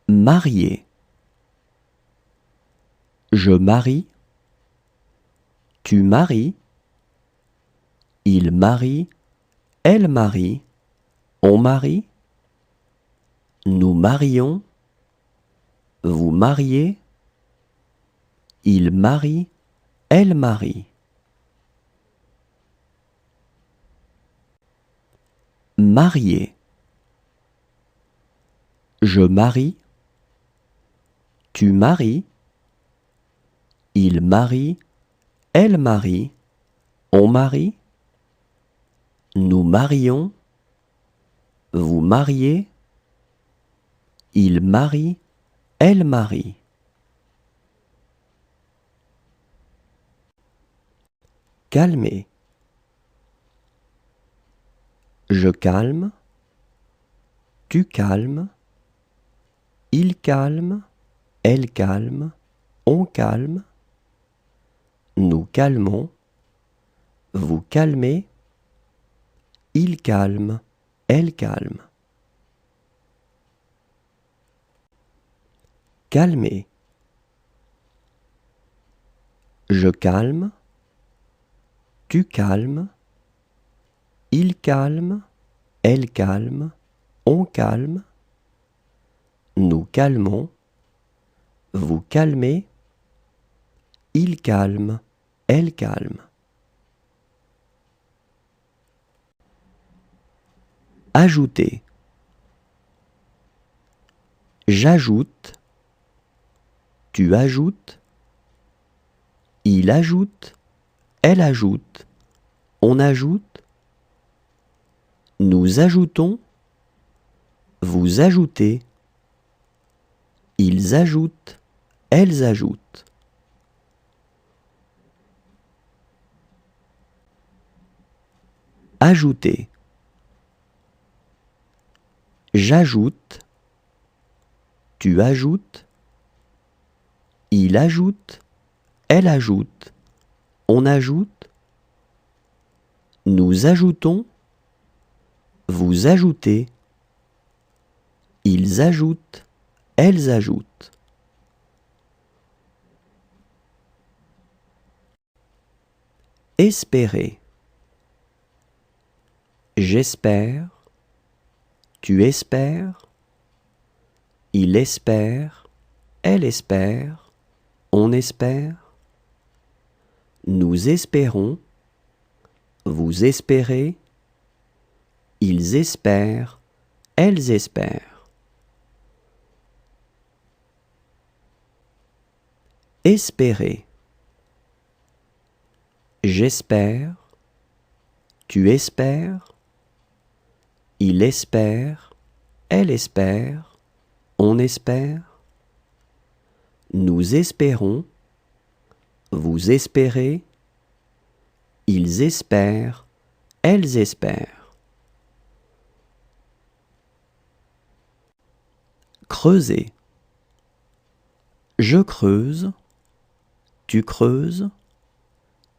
Marier. Je marie. Tu maries. Il marie. Elle marie. On marie. Nous marions. Vous mariez. Il marie. Elle marie. Marier. Je marie. Tu maries. Il marie. Elle marie. On marie. Nous marions. Vous mariez. Il marie. Elle marie. Calmer. Je calme. Tu calmes. Il calme. Elle calme. On calme. Nous calmons. Vous calmez. Il calme. Elle calme. Calmer. Je calme. Tu calmes. Il calme. Elle calme. On calme. Nous calmons. Vous calmez. Il calme. Elle calme. Ajouter. J'ajoute. Tu ajoutes. Il ajoute. Elle ajoute. On ajoute. Nous ajoutons. Vous ajoutez. Ils ajoutent. Elles ajoutent. Ajouter. J'ajoute. Tu ajoutes. Il ajoute. Elle ajoute. On ajoute. Nous ajoutons. Vous ajoutez. Ils ajoutent. Elles ajoutent. Espérer. J'espère. Tu espères. Il espère. Elle espère. On espère. Nous espérons. Vous espérez. Ils espèrent. Elles espèrent. Espérer. J'espère. Tu espères. Il espère. Elle espère. On espère. Nous espérons. Vous espérez. Ils espèrent. Elles espèrent. Creuser. Je creuse. Tu creuses.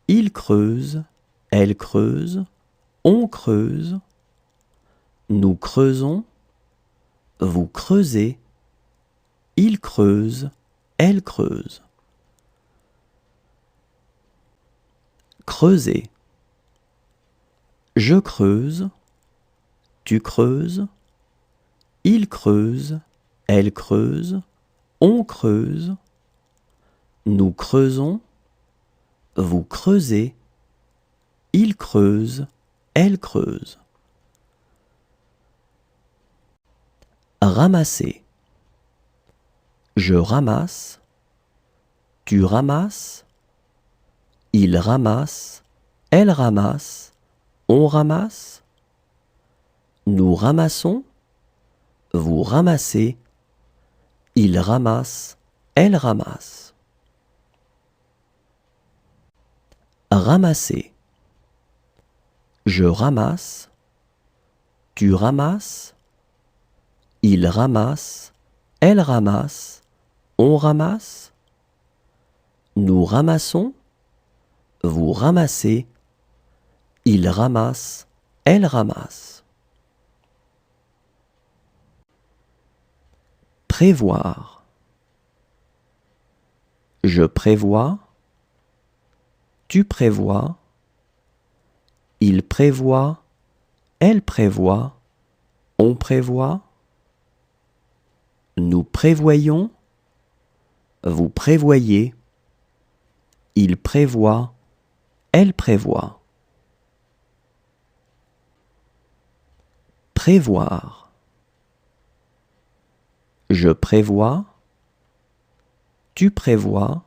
Il creuse. Elle creuse. On creuse. Nous creusons. Vous creusez. Il creuse. Elle creuse. Creuser. Je creuse. Tu creuses. Il creuse. Elle creuse. On creuse. Nous creusons. Vous creusez. Il creuse. Elle creuse. Ramasser. Je ramasse. Tu ramasses. Il ramasse. Elle ramasse. On ramasse. Nous ramassons. Vous ramassez. Il ramasse. Elle ramasse. Ramasser. Je ramasse. Tu ramasses. Il ramasse. Elle ramasse. On ramasse. Nous ramassons. Vous ramassez. Il ramasse. Elle ramasse. Prévoir. Je prévois. Tu prévois. Il prévoit. Elle prévoit. On prévoit. Nous prévoyons. Vous prévoyez. Il prévoit. Elle prévoit. Prévoir. Je prévois. Tu prévois.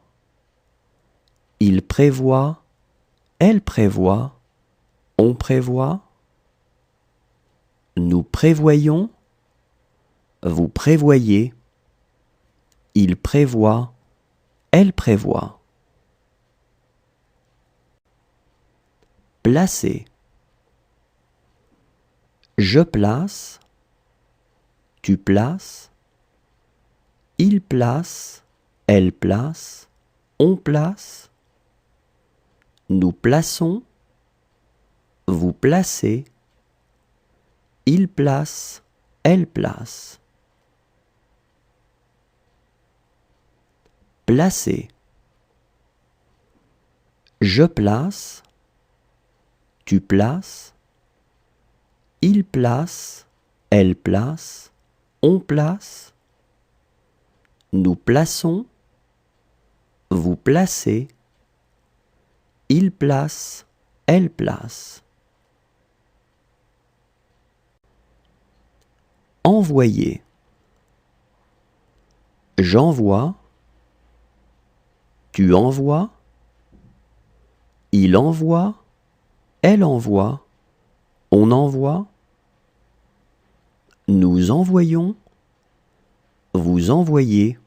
Il prévoit. Elle prévoit. On prévoit. Nous prévoyons. Vous prévoyez. Il prévoit. Elle prévoit. Placer. Je place. Tu places. Il place. Elle place. On place. Nous plaçons. Vous placez. Il place. Elle place. Placer. Je place. Tu places. Il place. Elle place. On place. Nous plaçons. Vous placez. Il place. Elle place. Envoyer. J'envoie. Tu envoies. Il envoie. Elle envoie. On envoie. Nous envoyons. Vous envoyez.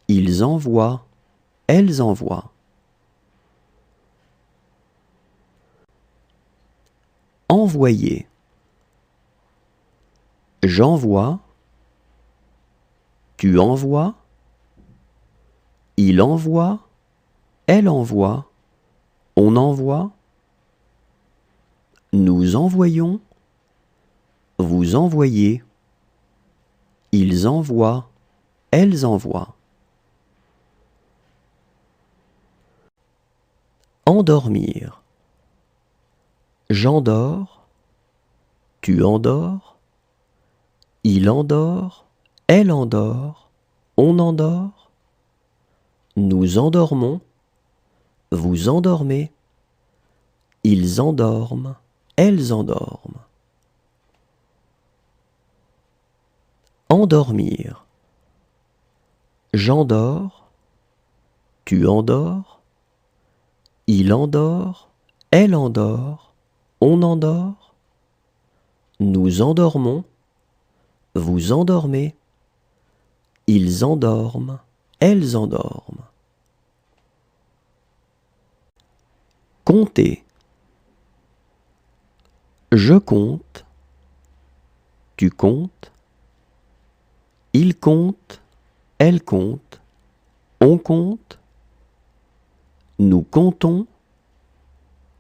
Ils envoient. Elles envoient. Envoyer. J'envoie. Tu envoies. Il envoie. Elle envoie. On envoie. Nous envoyons. Vous envoyez. Ils envoient. Elles envoient. Endormir. J'endors. Tu endors. Il endort. Elle endort. On endort. Nous endormons. Vous endormez. Ils endorment. Elles endorment. Endormir. J'endors. Tu endors. Il endort. Elle endort. On endort. Nous endormons. Vous endormez. Ils endorment. Elles endorment. Compter. Je compte. Tu comptes. Il compte. Elle compte. On compte. Nous comptons.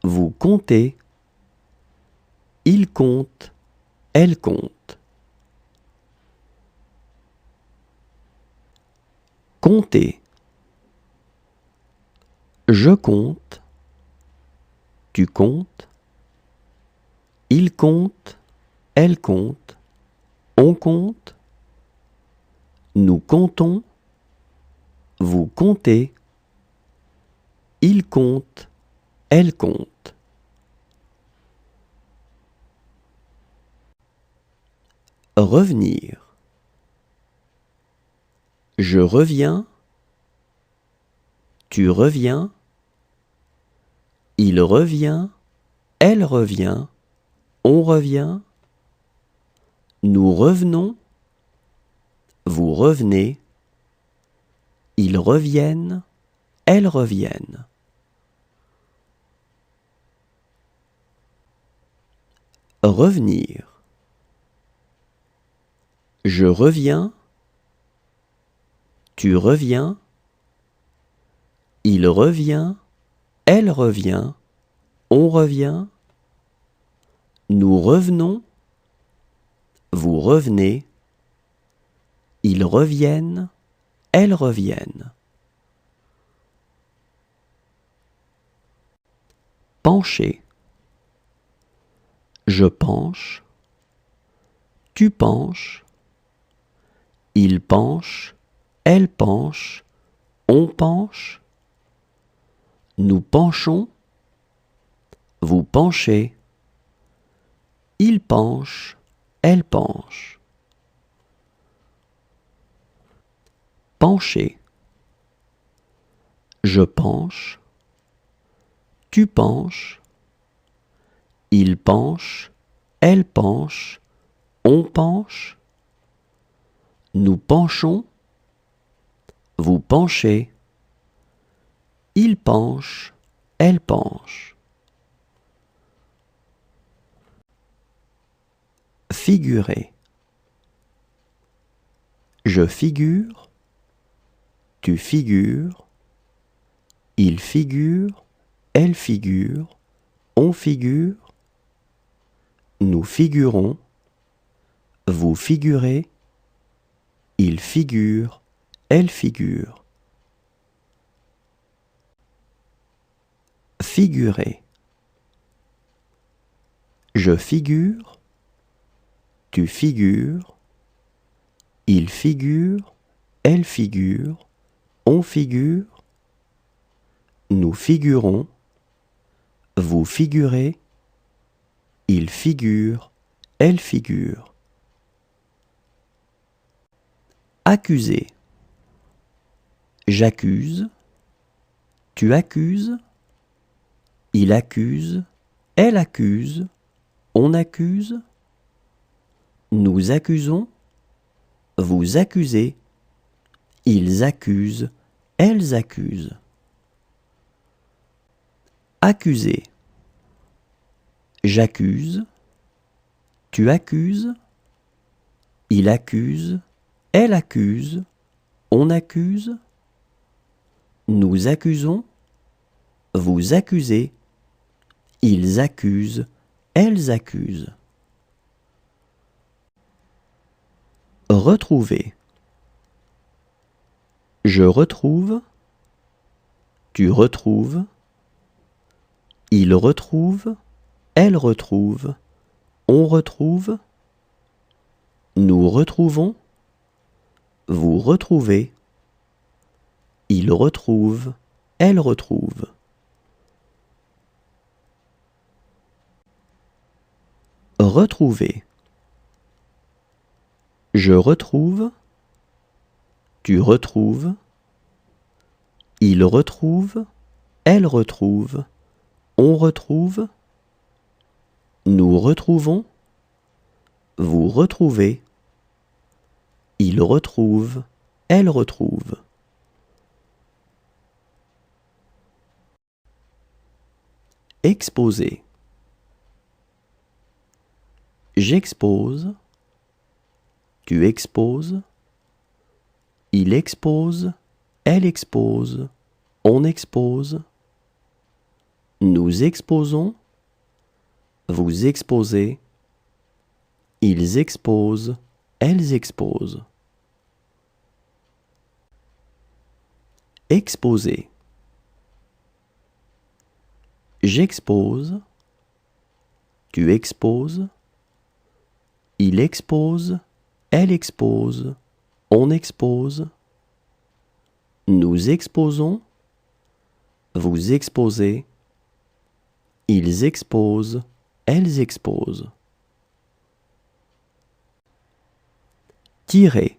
Vous comptez. Il compte. Elle compte. Compter. Je compte. Tu comptes. Il compte. Elle compte. On compte. Nous comptons. Vous comptez. Il compte. Elle compte. Revenir. Je reviens. Tu reviens. Il revient. Elle revient. On revient. Nous revenons. Vous revenez. Ils reviennent. Elles reviennent. Revenir. Je reviens. Tu reviens. Il revient. Elle revient. On revient. Nous revenons. Vous revenez. Ils reviennent, elles reviennent. Pencher. Je penche, tu penches, il penche, elle penche, on penche, nous penchons, vous penchez, il penche, elle penche. Pencher. Je penche, tu penches, il penche, elle penche, on penche, nous penchons, vous penchez, il penche, elle penche. Figurer. Je figure, tu figures, il figure, elle figure, on figure, nous figurons, vous figurez, il figure, elle figure. Figurer. Je figure, tu figures, il figure, elle figure, on figure, nous figurons, vous figurez, il figure, elle figure. Accuser. J'accuse, tu accuses, il accuse, elle accuse, on accuse, nous accusons, vous accusez, ils accusent, elles accusent. Accuser. J'accuse, tu accuses, il accuse, elle accuse, on accuse, nous accusons, vous accusez, ils accusent, elles accusent. Retrouver. Je retrouve, tu retrouves, il retrouve, elle retrouve, on retrouve, nous retrouvons, vous retrouvez, il retrouve, elle retrouve. Retrouver. Je retrouve, tu retrouves, il retrouve, elle retrouve, on retrouve, nous retrouvons, vous retrouvez, il retrouve, elle retrouve. Exposer. J'expose, tu exposes, il expose, elle expose, on expose, nous exposons, vous exposez, ils exposent, elles exposent. Exposer. J'expose, tu exposes, il expose, elle expose, on expose, nous exposons, vous exposez, ils exposent, elles exposent. Tirer.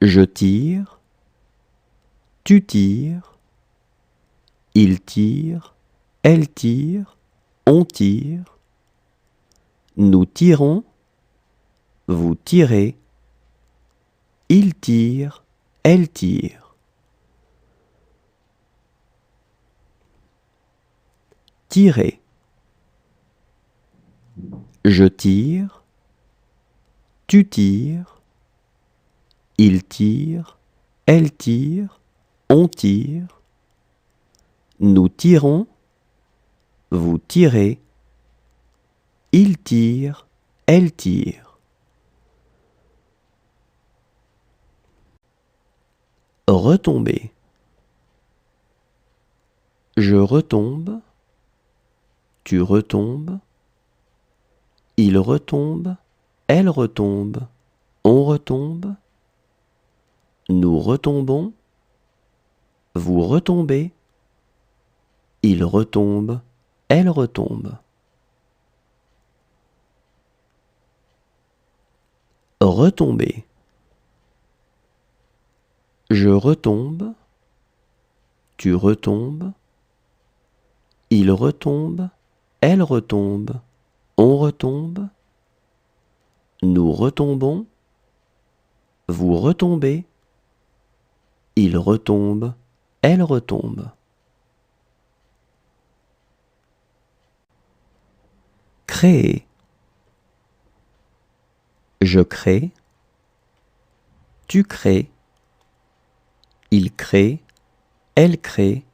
Je tire, tu tires, il tire, elle tire, on tire, nous tirons, vous tirez, il tire, elle tire. Tirer. Je tire, tu tires, il tire, elle tire, on tire, nous tirons, vous tirez, il tire, elle tire. retomber. Je retombe, tu retombes, il retombe, elle retombe, on retombe, nous retombons, vous retombez, il retombe, elle retombe. Retomber. Je retombe, tu retombes, il retombe, elle retombe, on retombe, nous retombons, vous retombez, il retombe, elle retombe. Créer. Je crée, tu crées, il crée, elle crée,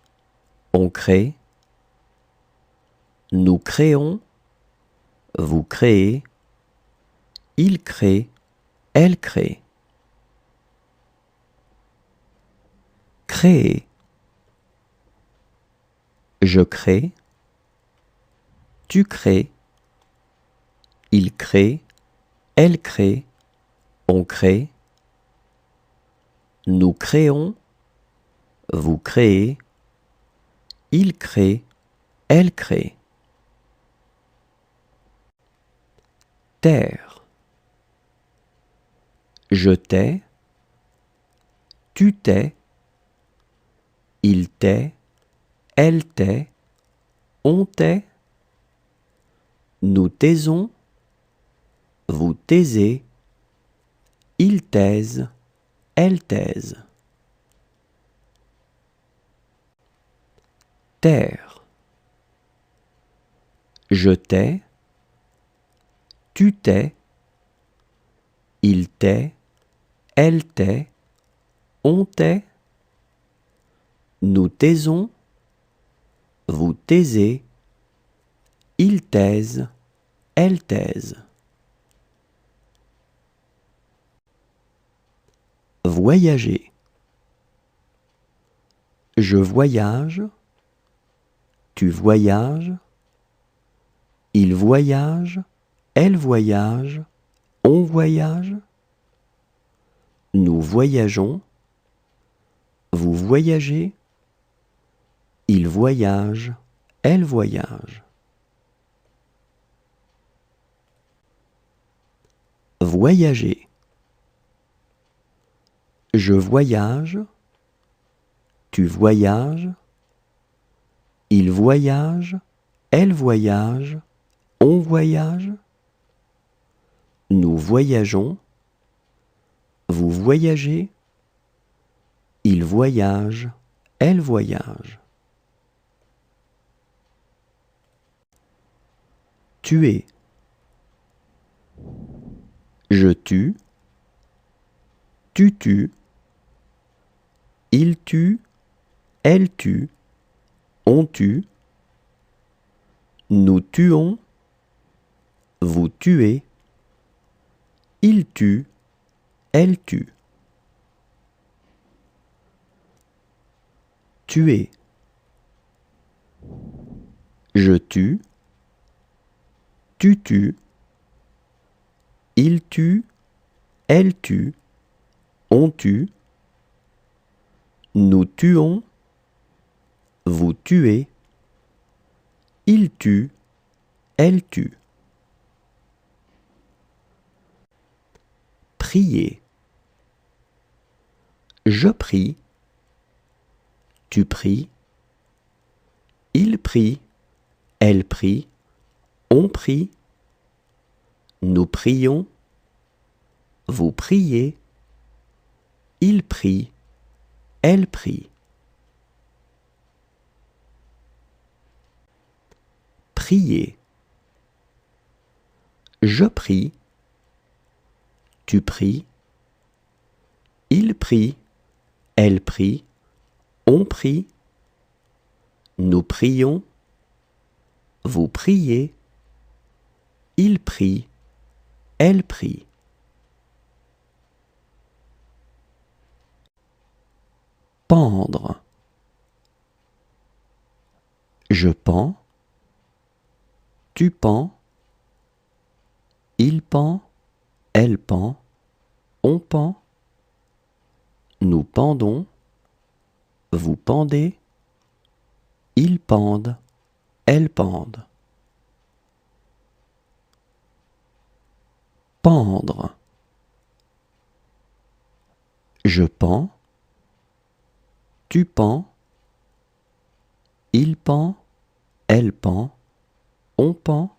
on crée, nous créons, vous créez, il crée, elle crée. Créer. Je crée, tu crées, il crée, elle crée, on crée, nous créons, vous créez, il crée, elle crée. Taire. Je tais, tu tais, il tait, elle tait, on tait, nous taisons, vous taisez, il taise, elle taise. Taire. Je tais, tu tais, il tait, elle tait, on tait, nous taisons, vous taisez, il taise, elle taise. Voyager. Je voyage, tu voyages, il voyage, elle voyage, on voyage, nous voyageons, vous voyagez, il voyage, elle voyage. Voyager. Je voyage, tu voyages, il voyage, elle voyage, on voyage, nous voyageons, vous voyagez, il voyage, elle voyage. Tuer. Je tue, tu tues, il tue, elle tue, on tue, nous tuons, vous tuez, il tue, elle tue. Tuer. Je tue, tu tues, il tue, elle tue, on tue, nous tuons, vous tuez, il tue, elle tue. Prier. Je prie, tu pries, il prie, elle prie, on prie, nous prions, vous priez, il prie, elle prie. Prier. Je prie, tu pries, il prie, elle prie, on prie, nous prions, vous priez, il prie, elle prie. Pendre. Je pends. Tu pends. Il pend. Elle pend. On pend. Nous pendons. Vous pendez. Ils pendent. Elles pendent. Pendre. Je pends. Tu pends. Il pend. Elle pend. On pend.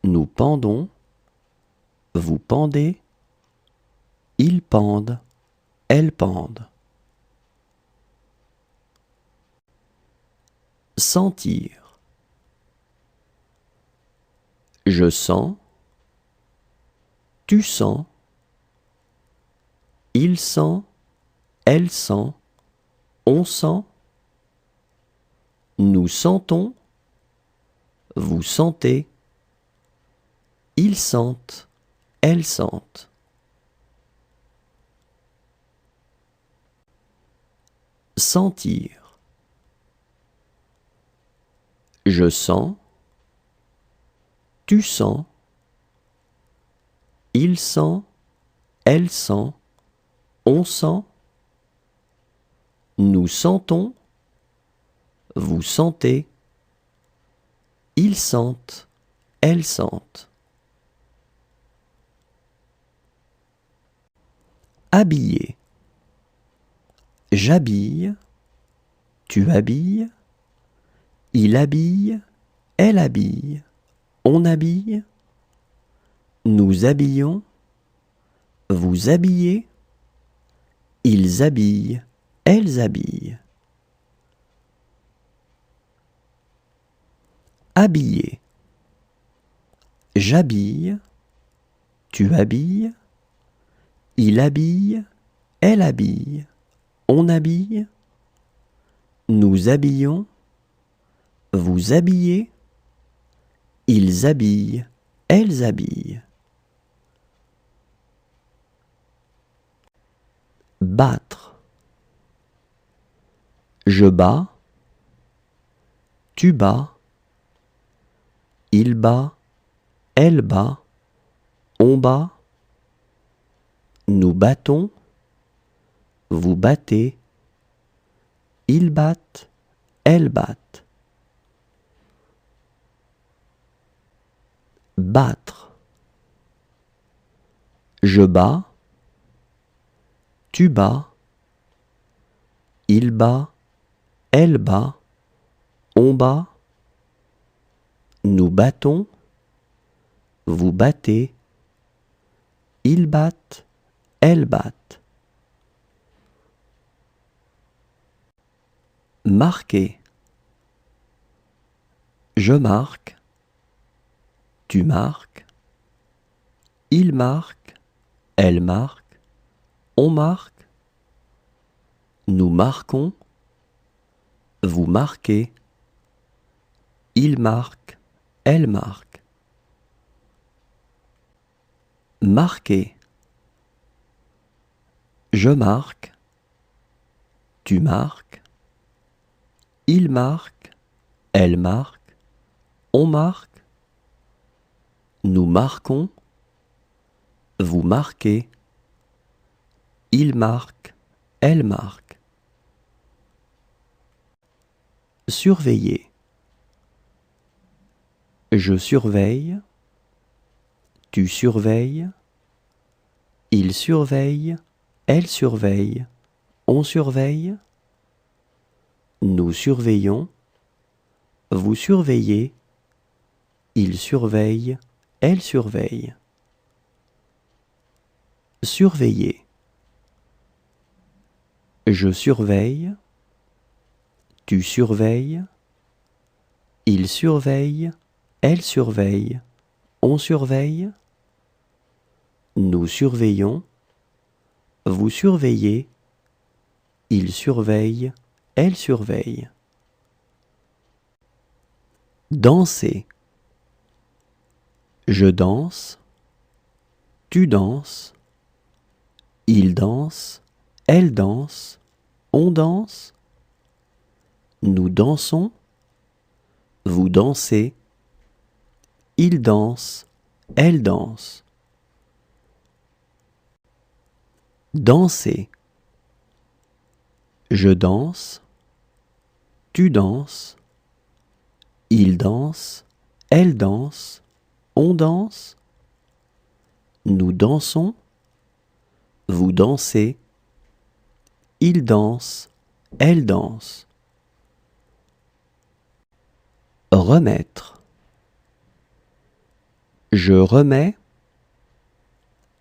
Nous pendons. Vous pendez. Ils pendent. Elles pendent. Sentir. Je sens. Tu sens. Il sent. Elle sent. On sent. Nous sentons. Vous sentez. Ils sentent. Elles sentent. Sentir. Je sens. Tu sens. Il sent. Elle sent. On sent. Nous sentons. Vous sentez. Ils sentent. Elles sentent. Habiller. J'habille. Tu habilles. Il habille. Elle habille. On habille. Nous habillons. Vous habillez. Ils habillent. Elles habillent. Habiller. J'habille. Tu habilles. Il habille. Elle habille. On habille. Nous habillons. Vous habillez. Ils habillent. Elles habillent. Battre. Je bats. Tu bats. Il bat. Elle bat. On bat. Nous battons. Vous battez. Ils battent. Elles battent. Battre. Je bats. Tu bats. Il bat. Elle bat. On bat. Nous battons. Vous battez. Ils battent. Elles battent. Marquer. Je marque. Tu marques. Il marque. Elle marque. On marque. Nous marquons. Vous marquez. Il marque. Elle marque. Marquer. Je marque. Tu marques. Il marque. Elle marque. On marque. Nous marquons. Vous marquez. Il marque. Elle marque. Surveiller. Je surveille. Tu surveilles. Il surveille. Elle surveille. On surveille. Nous surveillons. Vous surveillez. Il surveille. Elle surveille. Surveiller. Je surveille. Tu surveilles. Il surveille. Elle surveille. On surveille. Nous surveillons. Vous surveillez. Il surveille. Elle surveille. Danser. Je danse. Tu danses. Il danse. Elle danse. on danse, nous dansons, vous dansez, il danse, elle danse. Danser. Je danse, tu danses, il danse, elle danse, on danse, nous dansons, vous dansez, il danse, elle danse. Remettre. Je remets,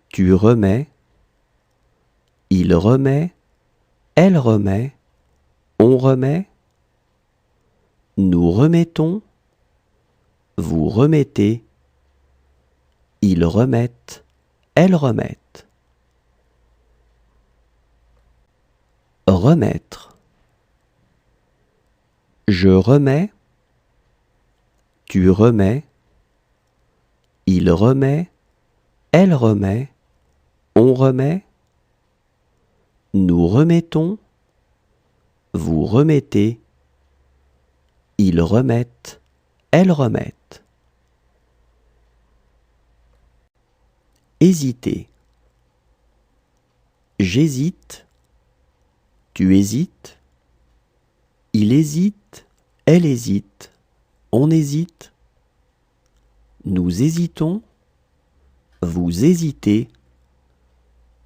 tu remets, il remet, elle remet, on remet, nous remettons, vous remettez, ils remettent, elles remettent. Remettre. Je remets, tu remets, il remet, elle remet, on remet, nous remettons, vous remettez, ils remettent, elles remettent. Hésiter. J'hésite, tu hésites, il hésite, elle hésite, on hésite, nous hésitons, vous hésitez,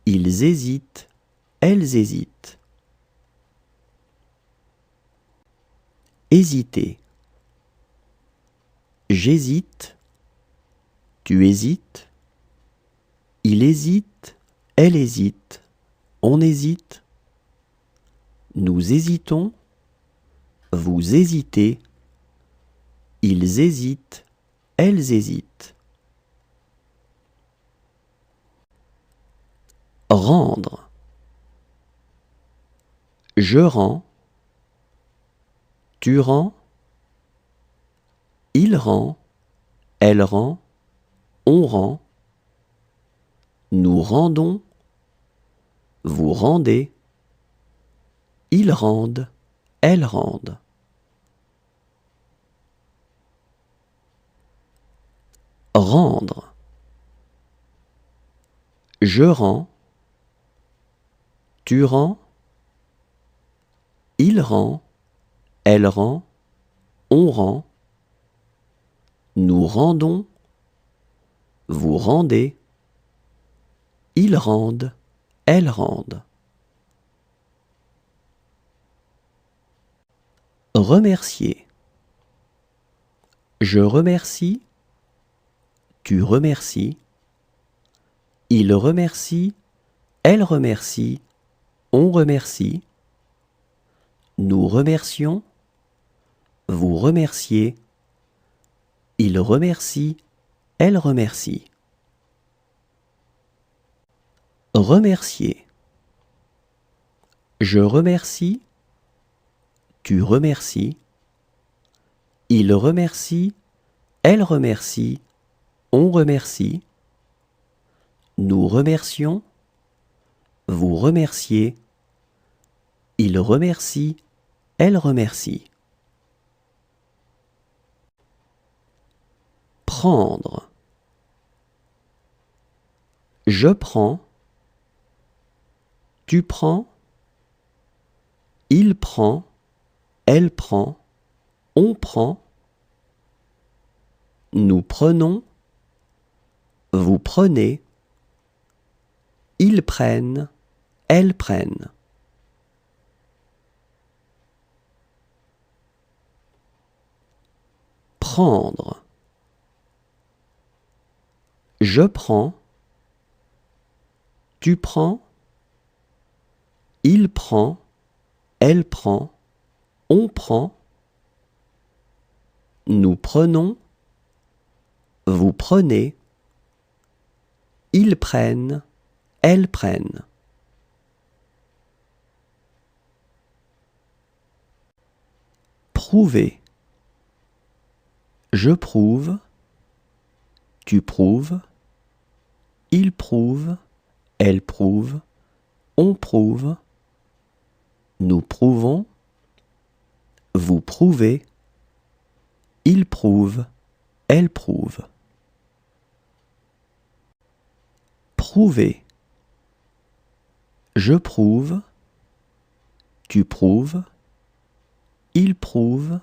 ils hésitent, elles hésitent. Hésiter. J'hésite, tu hésites, il hésite, elle hésite, on hésite, nous hésitons, vous hésitez, ils hésitent, elles hésitent. Rendre. Je rends, tu rends, il rend, elle rend, on rend, nous rendons, vous rendez, ils rendent, elles rendent. Rendre. Je rends, tu rends, il rend, elle rend, on rend, nous rendons, vous rendez, ils rendent, elles rendent. Remercier. Je remercie, tu remercies, il remercie, elle remercie, on remercie, nous remercions, vous remerciez, il remercie, elle remercie. Remercier. Je remercie, tu remercies, il remercie, elle remercie, on remercie, nous remercions, vous remerciez, il remercie, elle remercie. Prendre. Je prends, tu prends, il prend, elle prend, on prend, nous prenons, vous prenez, ils prennent, elles prennent. Prendre. Je prends, tu prends, il prend, elle prend, on prend, nous prenons, vous prenez, ils prennent, elles prennent. Prouver. Je prouve, tu prouves, il prouve, elle prouve, on prouve, nous prouvons, vous prouvez, il prouve, elle prouve. Prouver. Je prouve, tu prouves, il prouve,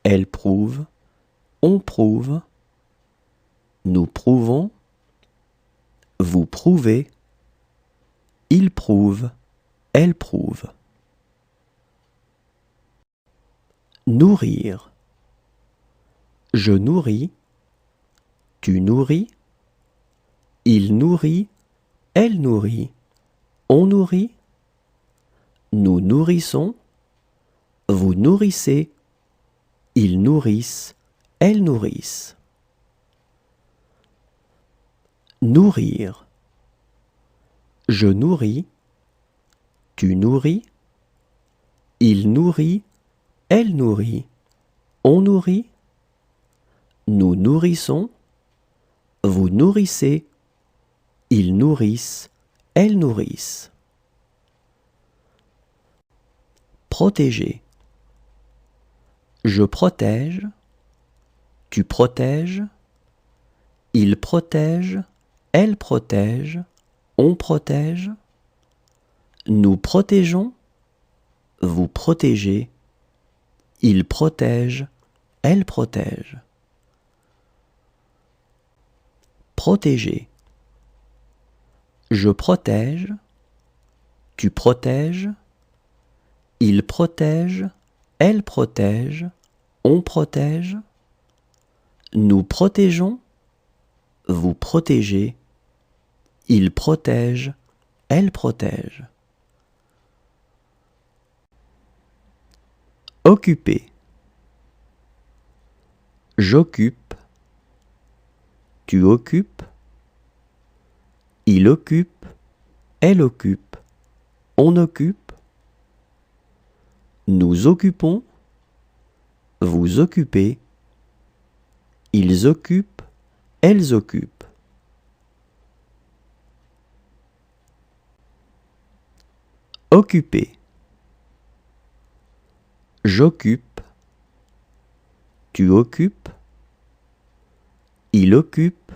elle prouve, on prouve, nous prouvons, vous prouvez, il prouve, elle prouve. Nourrir. Je nourris, tu nourris, il nourrit, elle nourrit, on nourrit, nous nourrissons, vous nourrissez, ils nourrissent, elles nourrissent. Nourrir. Je nourris, tu nourris, il nourrit, elle nourrit, on nourrit, nous nourrissons, vous nourrissez, ils nourrissent, elles nourrissent. Protéger. Je protège, tu protèges, il protège, elle protège, on protège, nous protégeons, vous protégez, il protège, elle protège. Protéger. Je protège, tu protèges, il protège, elle protège, on protège, nous protégeons, vous protégez, il protège, elle protège. Occuper. J'occupe, tu occupes, il occupe, elle occupe, on occupe, nous occupons, vous occupez, ils occupent, elles occupent. Occuper. J'occupe, tu occupes, il occupe,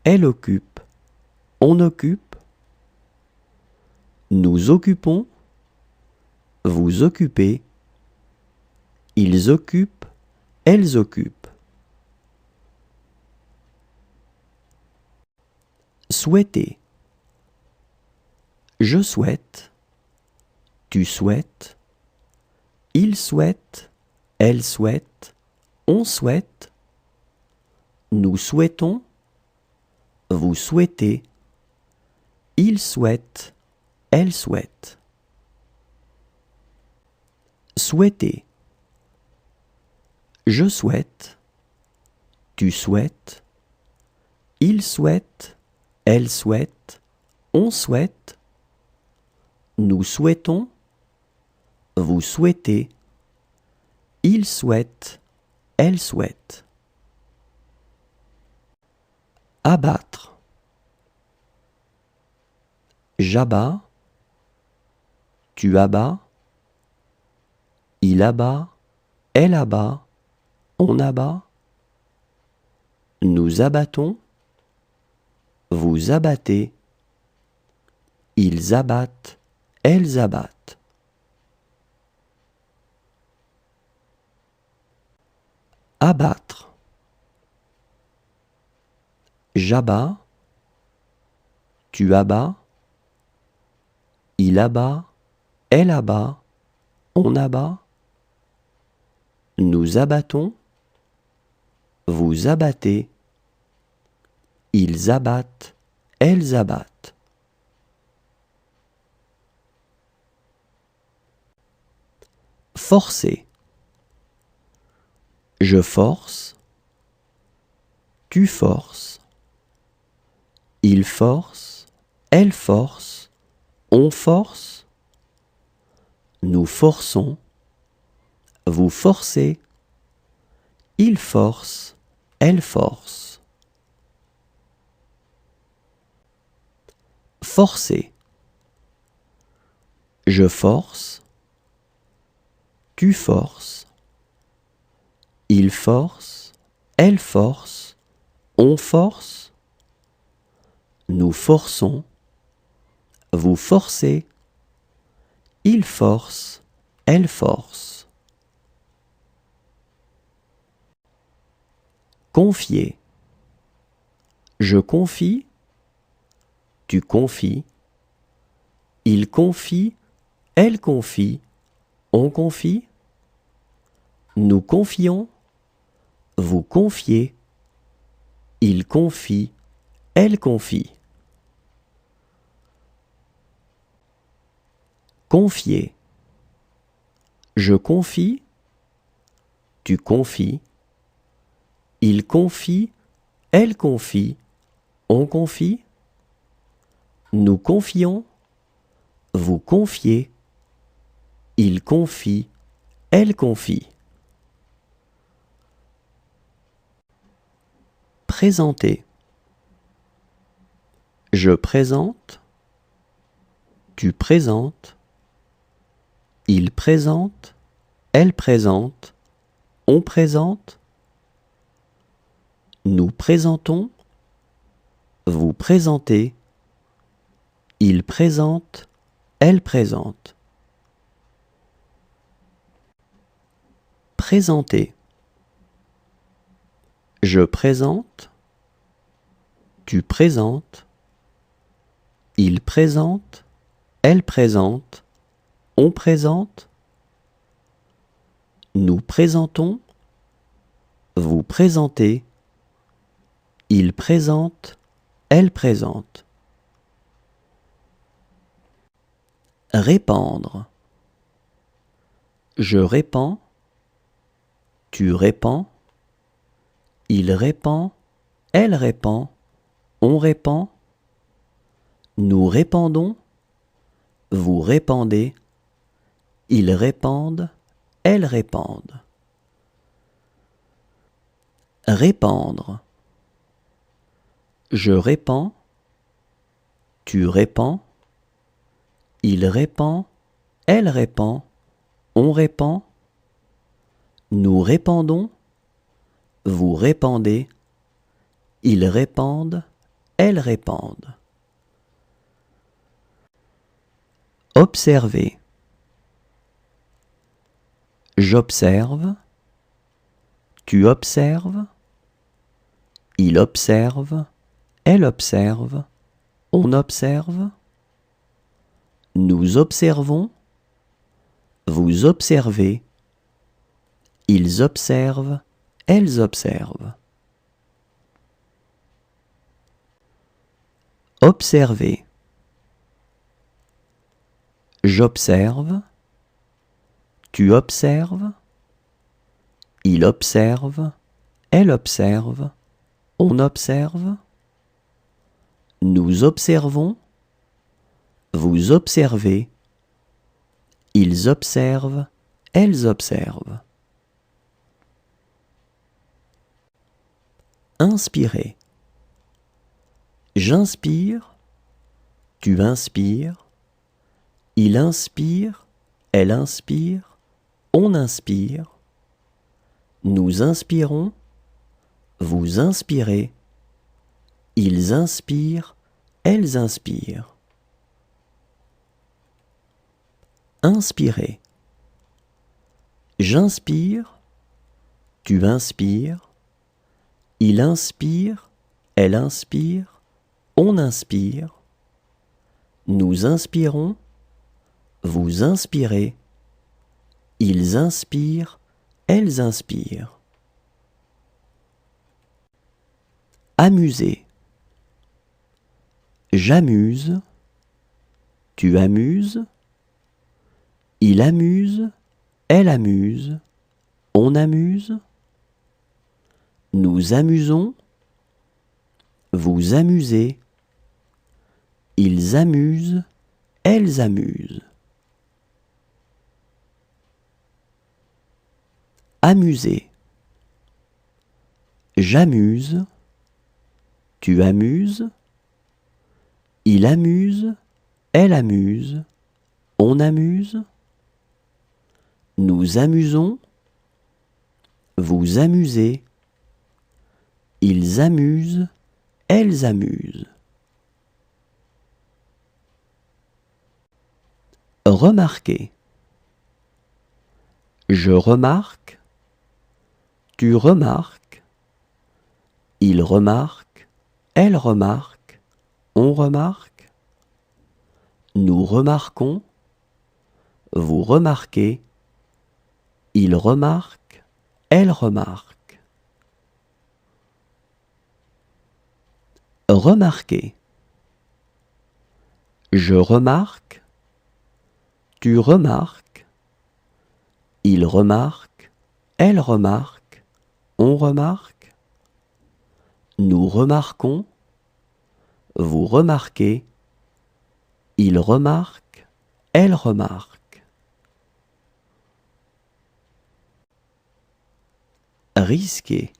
elle occupe, on occupe, nous occupons, vous occupez, ils occupent, elles occupent. Souhaiter. Je souhaite, tu souhaites, il souhaite, elle souhaite, on souhaite, nous souhaitons, vous souhaitez, il souhaite, elle souhaite. Souhaiter. Je souhaite, tu souhaites, il souhaite, elle souhaite, on souhaite, nous souhaitons, vous souhaitez, il souhaite, elle souhaite. Abattre. J'abats, tu abats, il abat, elle abat, on abat, nous abattons, vous abattez, ils abattent, elles abattent. Abattre. J'abats, tu abats, il abat, elle abat, on abat, nous abattons, vous abattez, ils abattent, elles abattent. Forcer. Je force, tu forces, il force, elle force, on force, nous forçons, vous forcez, il force, elle force. Forcer. Je force, tu forces, il force, elle force, on force, nous forçons, vous forcez, il force, elle force. Confier. Je confie, tu confies, il confie, elle confie, on confie, nous confions, vous confiez, il confie, elle confie. Confier. Je confie, tu confies, il confie, elle confie, on confie, nous confions, vous confiez, il confie, elle confie. Présenter. Je présente, tu présentes, il présente, elle présente, on présente, nous présentons, vous présentez, il présente, elle présente. Présenter. Je présente, tu présentes, il présente, elle présente, on présente, nous présentons, vous présentez, il présente, elle présente. Répandre. Je répands, tu répands, il répand, elle répand, on répand, nous répandons, vous répandez, ils répandent, elles répandent. Répandre. Je répands, tu répands, il répand, elle répand, on répand, nous répandons, vous répandez, ils répandent, elles répandent. Observer. J'observe, tu observes, il observe, elle observe, on observe, nous observons, vous observez, ils observent, elles observent. Observer. J'observe, tu observes, il observe, elle observe, on observe, nous observons, vous observez, ils observent, elles observent. Inspirer. J'inspire, tu inspires, il inspire, elle inspire, on inspire, nous inspirons, vous inspirez, ils inspirent, elles inspirent. Inspirer. J'inspire, tu inspires, il inspire, elle inspire, on inspire, nous inspirons, vous inspirez, ils inspirent, elles inspirent. Amuser. J'amuse, tu amuses, il amuse, elle amuse, on amuse, nous amusons, vous amusez, ils amusent, elles amusent. Amuser. J'amuse, tu amuses, il amuse, elle amuse, on amuse, Nous amusons. Vous amusez. Ils amusent. Elles amusent. Remarquer. Je remarque. Tu remarques. Il remarque. Elle remarque. On remarque. Nous remarquons. Vous remarquez. Il remarque. Elle remarque. Remarquer. Je remarque. Tu remarques. Il remarque. Elle remarque. On remarque. Nous remarquons. Vous remarquez. Il remarque. Elle remarque. Risquer.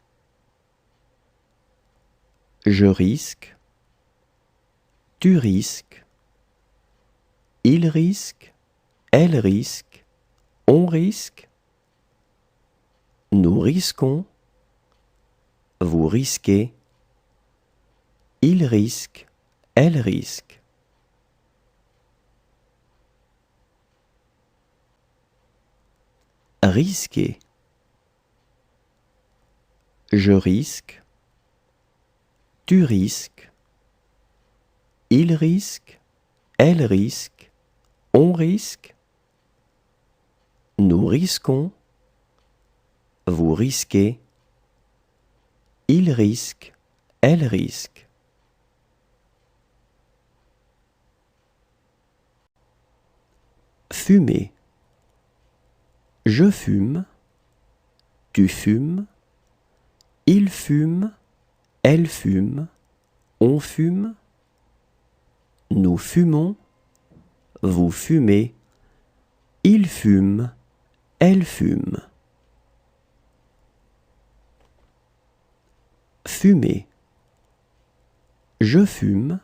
Je risque. Tu risques. Il risque. Elle risque. On risque. Nous risquons. Vous risquez. Il risque. Elle risque. Risquer. Je risque. Tu risques. Il risque. Elle risque. On risque. Nous risquons. Vous risquez. Il risque. Elle risque. Fumer. Je fume. Tu fumes. Il fume. Elle fume. On fume. Nous fumons. Vous fumez. Il fume. Elle fume. Fumer. Je fume.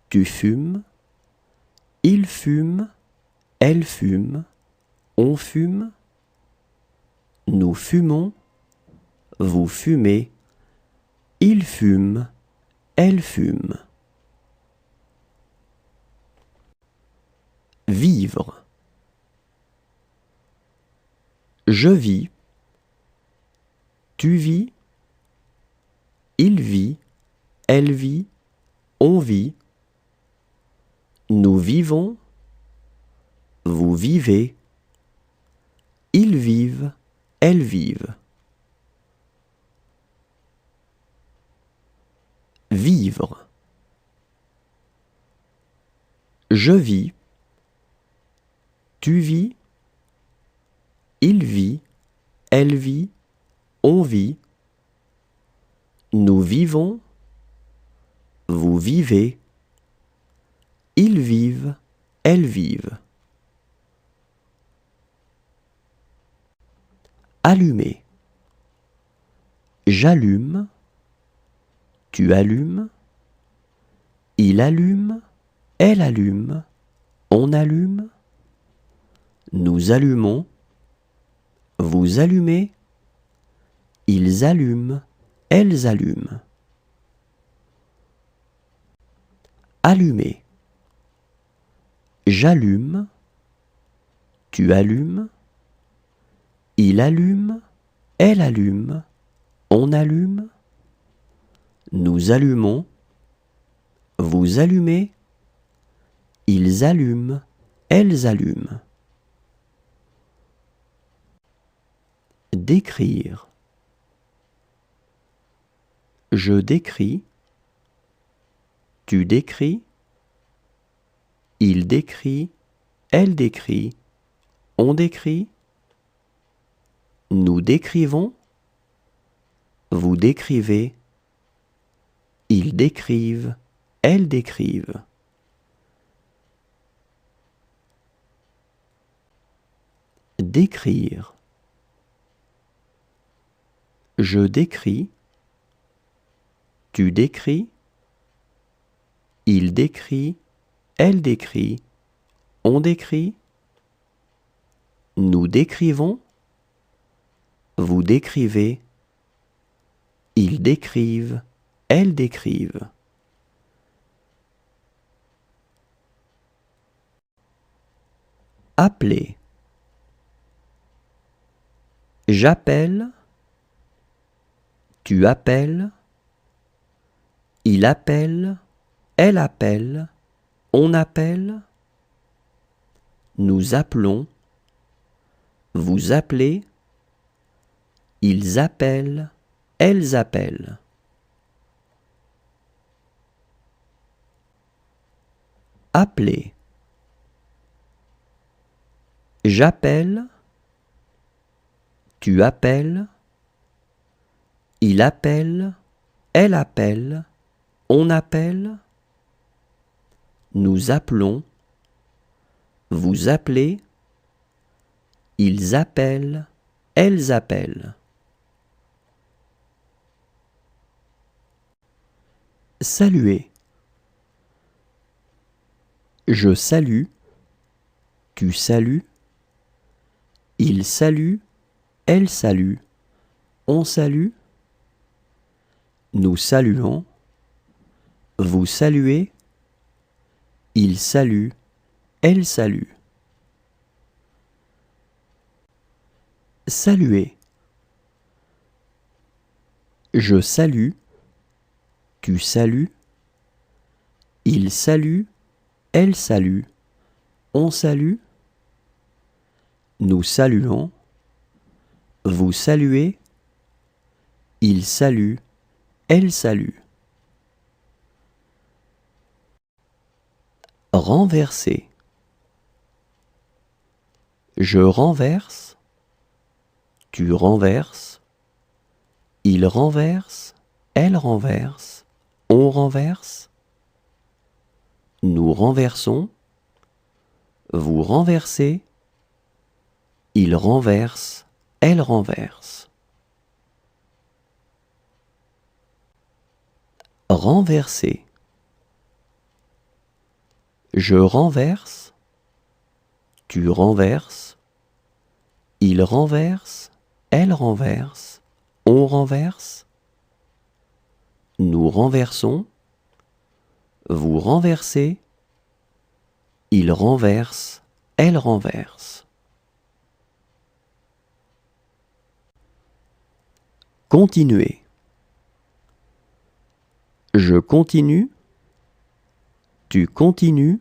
Tu fumes. Il fume. Elle fume. On fume. Nous fumons. Vous fumez. Il fume. Elle fume. Vivre. Je vis. Tu vis. Il vit. Elle vit. On vit. Nous vivons. Vous vivez. Ils vivent. Elles vivent. Vivre. Je vis. Tu vis. Il vit. Elle vit. On vit. Nous vivons. Vous vivez. Ils vivent. Elles vivent. Allumer. J'allume. Tu allumes. Il allume. Elle allume. On allume. Nous allumons. Vous allumez. Ils allument. Elles allument. Allumer. J'allume. Tu allumes. Il allume. Elle allume. On allume. Nous allumons. Vous allumez. Ils allument. Elles allument. Décrire. Je décris. Tu décris. Il décrit. Elle décrit. On décrit. Nous décrivons. Vous décrivez. Ils décrivent. Elles décrivent. Décrire. Je décris. Tu décris. Il décrit. Elle décrit. On décrit. Nous décrivons. Vous décrivez. Ils décrivent. Elles décrivent. Appeler. J'appelle. Tu appelles. Il appelle. Elle appelle. On appelle. Nous appelons. Vous appelez. Ils appellent. Elles appellent. Appeler. J'appelle. Tu appelles. Il appelle. Elle appelle. On appelle. Nous appelons. Vous appelez. Ils appellent. Elles appellent. Saluer. Je salue. Tu salues. Il salue. Elle salue. On salue. Nous saluons. Vous saluez. Il salue. Elle salue. Saluer. Je salue. Tu salues. Il salue. Elle salue. On salue. Nous saluons. Vous saluez. Il salue. Elle salue. Renverser. Je renverse. Tu renverses. Il renverse. Elle renverse. On renverse. Nous renversons. Vous renversez. Il renverse. Elle renverse. Renverser. Je renverse. Tu renverses. Il renverse. Elle renverse. On renverse. Nous renversons. Vous renversez. Il renverse. Elle renverse. Continuer. Je continue. Tu continues.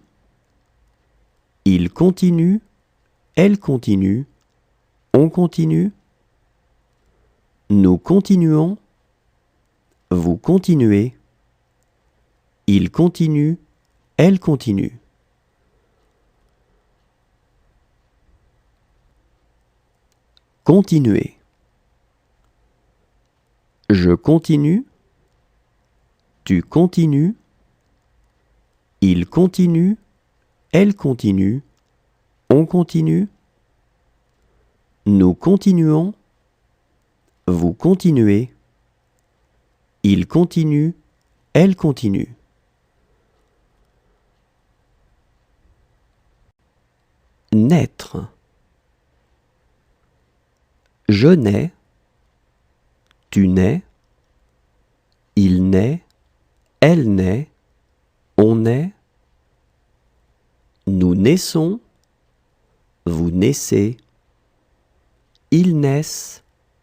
Il continue. Elle continue. On continue. Nous continuons. Vous continuez. Il continue. Elle continue. Continuer. Je continue. Tu continues. Il continue. Elle continue. On continue. Nous continuons. Vous continuez. Il continue. Elle continue. Naître. Je nais. Tu nais. Il naît. Elle naît. On naît. Nous naissons. Vous naissez. Ils naissent.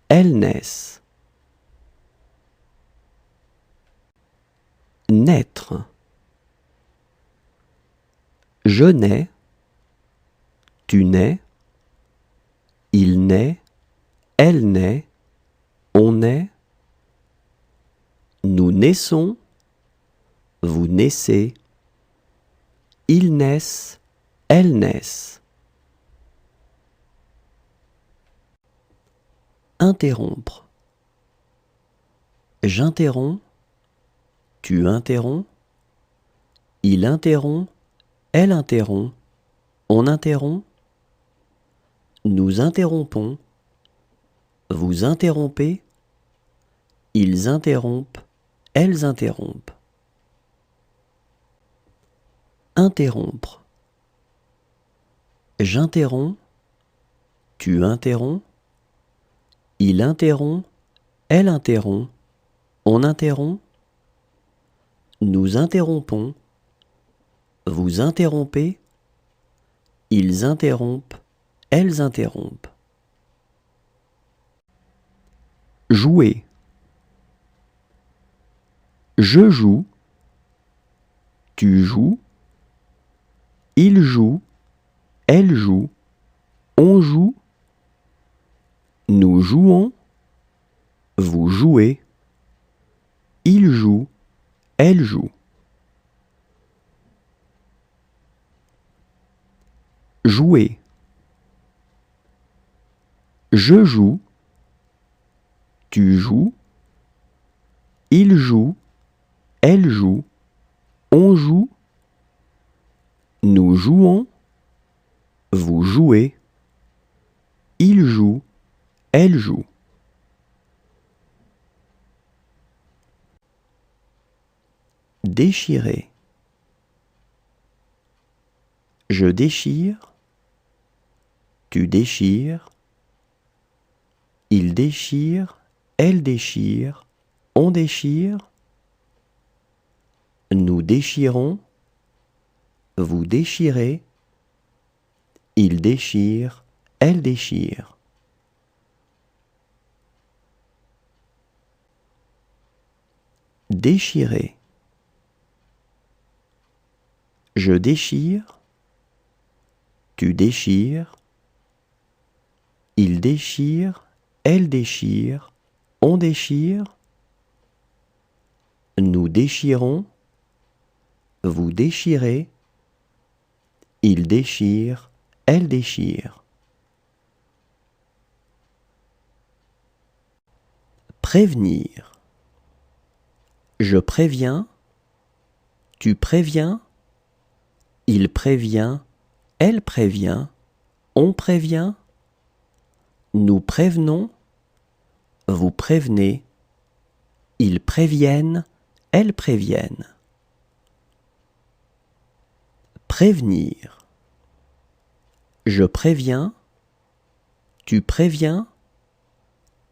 Elles naissent. Naître. Je nais. Tu nais. Il naît. Elle naît. On naît. Nous naissons. Vous naissez. Ils naissent. Elles naissent. Interrompre. J'interromps. Tu interromps. Il interrompt. Elle interrompt. On interrompt. Nous interrompons. Vous interrompez. Ils interrompent. Elles interrompent. Interrompre. J'interromps. Tu interromps, il interrompt, elle interrompt, on interrompt, nous interrompons, vous interrompez, ils interrompent, elles interrompent. Jouer. Je joue, tu joues, il joue, elle joue, on joue, nous jouons, vous jouez, il joue, elle joue. Jouer. Je joue, tu joues, il joue, elle joue, on joue, nous jouons, vous jouez, il joue, elle joue. Déchirer. Je déchire, tu déchires, il déchire, elle déchire, on déchire, nous déchirons, vous déchirez, il déchire, elle déchire. Déchirer. Je déchire, tu déchires, il déchire, elle déchire, on déchire, nous déchirons, vous déchirez, il déchire, elle déchire. Prévenir. Je préviens, tu préviens, il prévient, elle prévient, on prévient, nous prévenons, vous prévenez, ils préviennent, elles préviennent. Prévenir. Je préviens, tu préviens,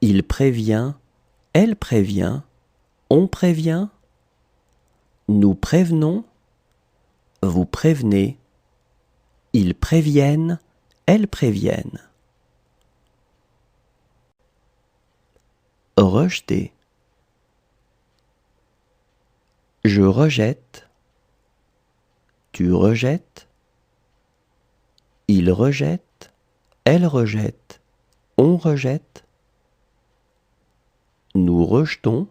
il prévient, elle prévient, on prévient, nous prévenons, vous prévenez, ils préviennent, elles préviennent. Rejeter. Je rejette, tu rejettes, il rejette, elle rejette, on rejette, nous rejetons,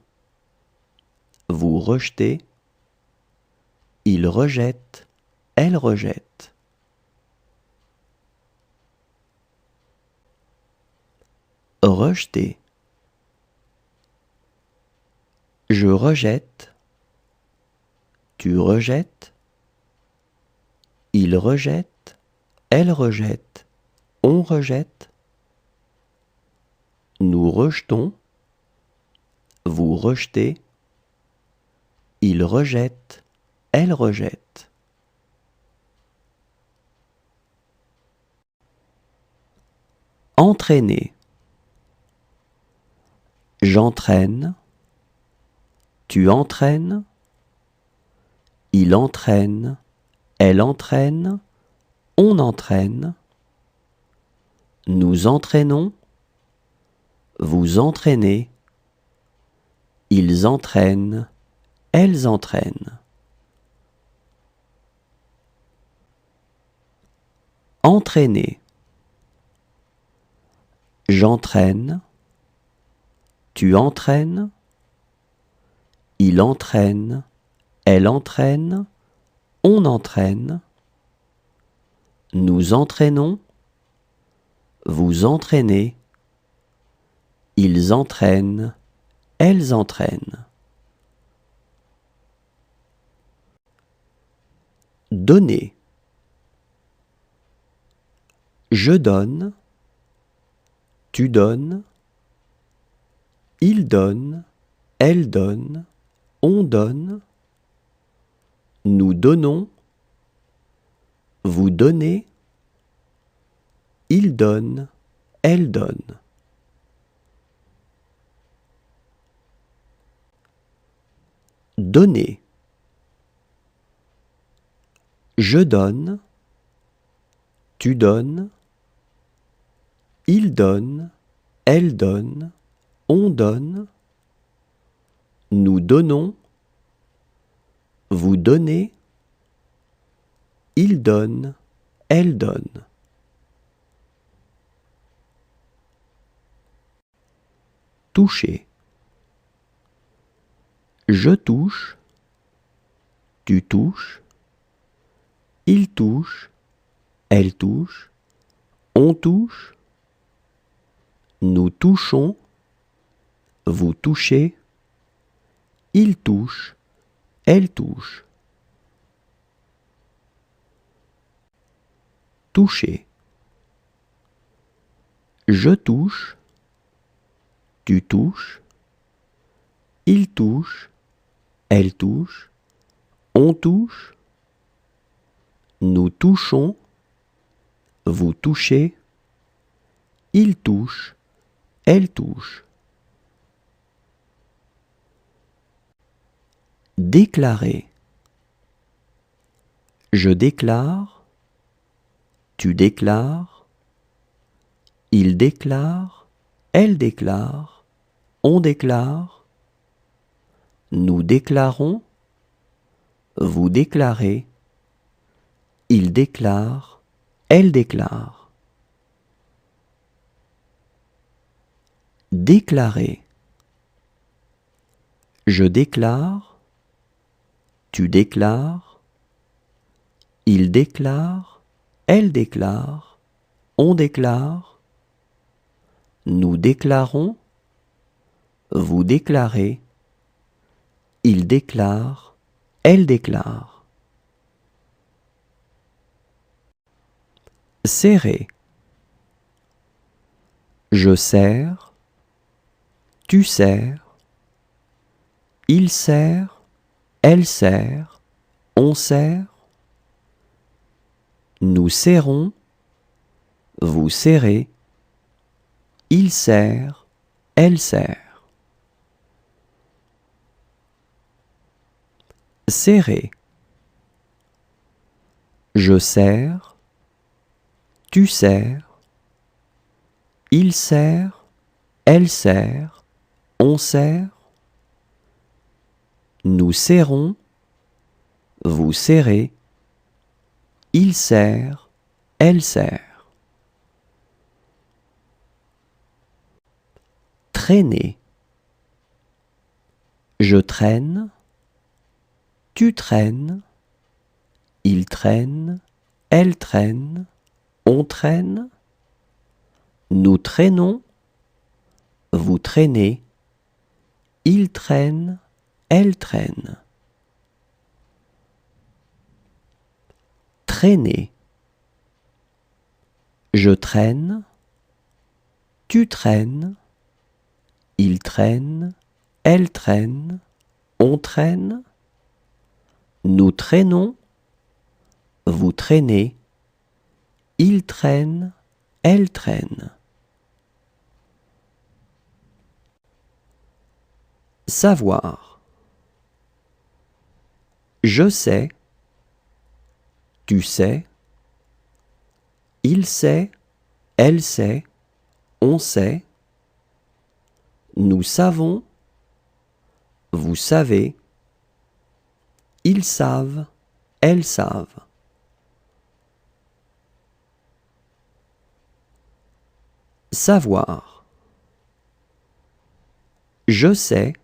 vous rejetez, il rejette, elle rejette. Rejeter. Je rejette, tu rejettes, il rejette, elle rejette, on rejette, nous rejetons, vous rejetez, il rejette, elle rejette. Entraîner. J'entraîne, tu entraînes, il entraîne, elle entraîne, on entraîne, nous entraînons, vous entraînez, ils entraînent, elles entraînent. Entraîner. J'entraîne, tu entraînes, il entraîne, elle entraîne, on entraîne, nous entraînons, vous entraînez, ils entraînent, elles entraînent. Donner. Je donne, tu donnes, il donne, elle donne, on donne, nous donnons, vous donnez, il donne, elle donne. Donner. Je donne, tu donnes, il donne, elle donne, on donne, nous donnons, vous donnez, il donne, elle donne. Toucher. Je touche, tu touches, il touche, elle touche, on touche, nous touchons, vous touchez, il touche, elle touche. Toucher. Je touche, tu touches, il touche, elle touche, on touche, nous touchons, vous touchez, il touche, elle touche. Déclarer. Je déclare, tu déclares, il déclare, elle déclare, on déclare, nous déclarons, vous déclarez, il déclare, elle déclare. Déclarer. Je déclare, tu déclares, il déclare, elle déclare, on déclare, nous déclarons, vous déclarez, il déclare, elle déclare. Serrer. Je serre, tu serres, il serre, elle serre, on serre, nous serrons, vous serrez, il serre, elle serre. Serrer. Je serre, tu serres, il serre, elle serre, on serre, nous serrons, vous serrez, il serre, elle serre. Traîner. Je traîne, tu traînes, il traîne, elle traîne, on traîne, nous traînons, vous traînez, il traîne, elle traîne. Traîner. Je traîne, tu traînes, il traîne, elle traîne, on traîne, nous traînons, vous traînez, il traîne, elle traîne. Savoir. Je sais, tu sais, il sait, elle sait, on sait, nous savons, vous savez, ils savent, elles savent. Savoir. Je sais,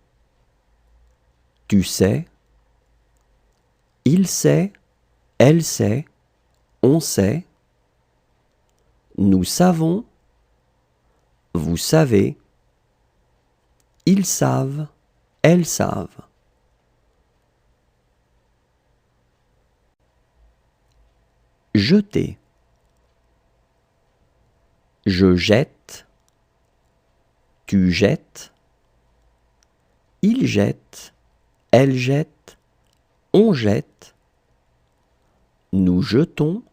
tu sais, il sait, elle sait, on sait, nous savons, vous savez, ils savent, elles savent. Jeter. Je jette, tu jettes, il jette, elle jette, on jette, nous jetons,